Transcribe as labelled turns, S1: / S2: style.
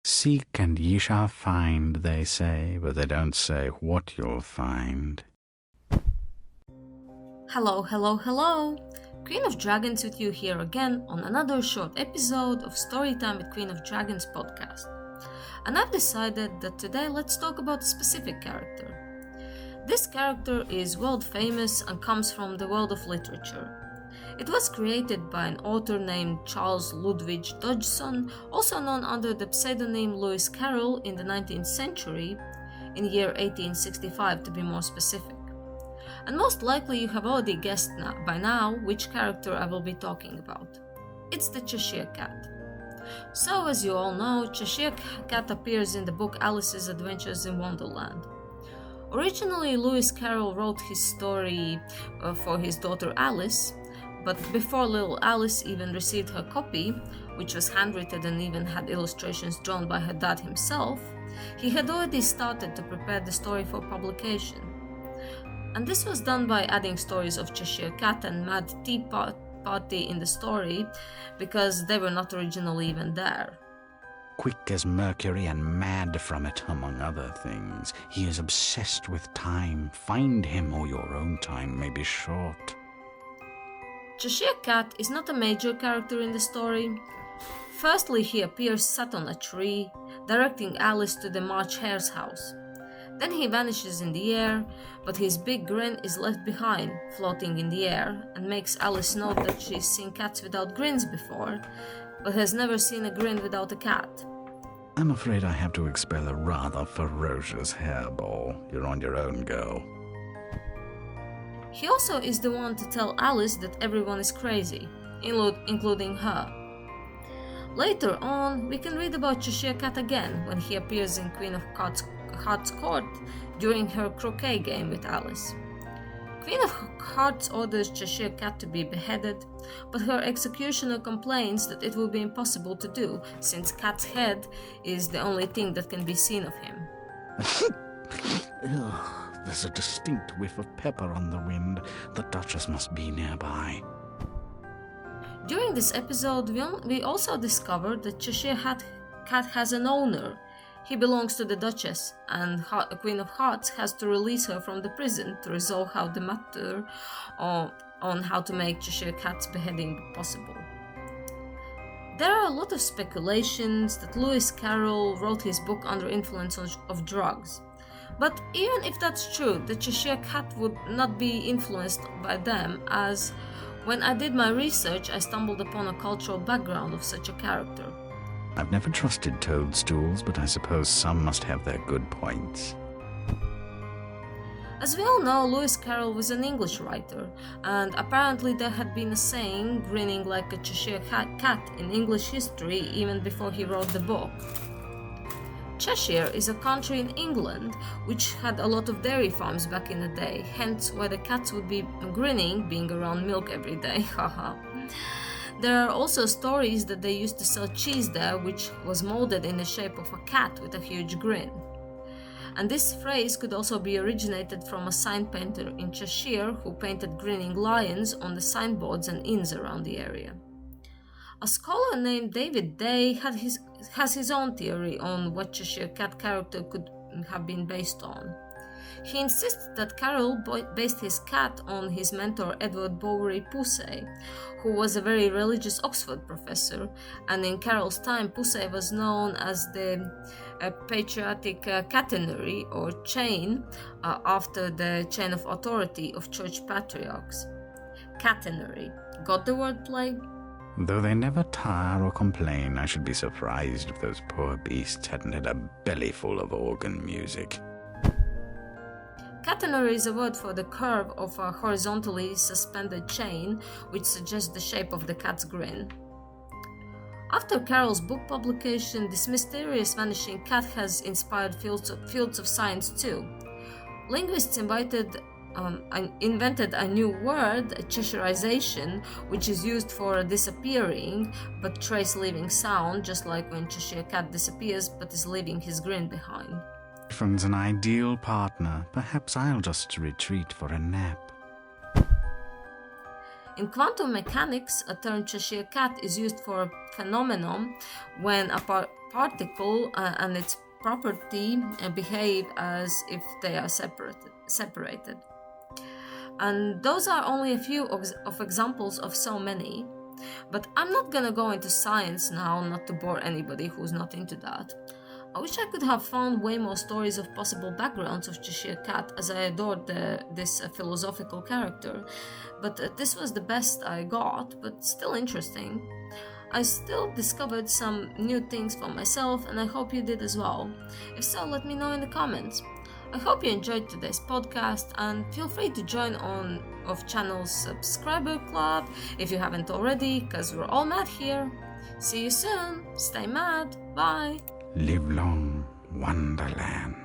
S1: Seek and ye shall find, they say, but they don't say what you'll find.
S2: Hello, hello, hello! Queen of Dragons with you here again on another short episode of Storytime with Queen of Dragons podcast. And I've decided that today let's talk about a specific character. This character is world famous and comes from the world of literature. It was created by an author named Charles Ludwig Dodgson, also known under the pseudonym Lewis Carroll in the 19th century, in year 1865 to be more specific. And most likely you have already guessed by now which character I will be talking about. It's the Cheshire Cat. So as you all know, Cheshire Cat appears in the book Alice's Adventures in Wonderland. Originally, Lewis Carroll wrote his story for his daughter Alice, but before little Alice even received her copy, which was handwritten and even had illustrations drawn by her dad himself, he had already started to prepare the story for publication. And this was done by adding stories of Cheshire Cat and Mad Tea Party in the story, because they were not originally even there.
S1: Quick as Mercury and mad from it, among other things. He is obsessed with time. Find him, or your own time may be short.
S2: Cheshire Cat is not a major character in the story. Firstly, he appears sat on a tree, directing Alice to the March Hare's house. Then he vanishes in the air, but his big grin is left behind, floating in the air, and makes Alice note that she's seen cats without grins before, but has never seen a grin without a cat.
S1: I'm afraid I have to expel a rather ferocious hairball. You're on your own, girl.
S2: He also is the one to tell Alice that everyone is crazy, including her. Later on, we can read about Cheshire Cat again when he appears in Queen of Hearts' court during her croquet game with Alice. Queen of Hearts orders Cheshire Cat to be beheaded, but her executioner complains that it will be impossible to do, since Cat's head is the only thing that can be seen of him.
S1: There's a distinct whiff of pepper on the wind. The Duchess must be nearby.
S2: During this episode, we also discovered that Cheshire Cat has an owner. He belongs to the Duchess, and Queen of Hearts has to release her from the prison to resolve how the matter on how to make Cheshire Cat's beheading possible. There are a lot of speculations that Lewis Carroll wrote his book under influence of drugs. But even if that's true, the Cheshire Cat would not be influenced by them, as when I did my research, I stumbled upon a cultural background of such a character.
S1: I've never trusted toadstools, but I suppose some must have their good points.
S2: As we all know, Lewis Carroll was an English writer, and apparently there had been a saying, grinning like a Cheshire cat, in English history even before he wrote the book. Cheshire is a country in England which had a lot of dairy farms back in the day, hence why the cats would be grinning being around milk every day, haha. There are also stories that they used to sell cheese there which was molded in the shape of a cat with a huge grin. And this phrase could also be originated from a sign painter in Cheshire who painted grinning lions on the signboards and inns around the area. A scholar named David Day has his own theory on what Cheshire Cat character could have been based on. He insists that Carroll based his cat on his mentor Edward Bowry Pusey, who was a very religious Oxford professor, and in Carroll's time Pusey was known as the patriotic catenary or chain after the chain of authority of church patriarchs. Catenary. Got the wordplay?
S1: Though they never tire or complain, I should be surprised if those poor beasts hadn't had a bellyful of organ music.
S2: Catenary is a word for the curve of a horizontally suspended chain, which suggests the shape of the cat's grin. After Carroll's book publication, this mysterious vanishing cat has inspired fields of science too. Linguists invented a new word, Cheshireization, which is used for a disappearing but trace leaving sound, just like when Cheshire Cat disappears but is leaving his grin behind.
S1: Griffin's an ideal partner. Perhaps I'll just retreat for a nap.
S2: In quantum mechanics, a term Cheshire cat is used for a phenomenon when a particle and its property behave as if they are separated. And those are only a few of examples of so many. But I'm not gonna go into science now, not to bore anybody who's not into that. I wish I could have found way more stories of possible backgrounds of Cheshire Cat, as I adored this philosophical character, but this was the best I got, but still interesting. I still discovered some new things for myself, and I hope you did as well. If so, let me know in the comments. I hope you enjoyed today's podcast, and feel free to join on Off Channel's subscriber club if you haven't already, because we're all mad here. See you soon. Stay mad. Bye.
S1: Live long, Wonderland.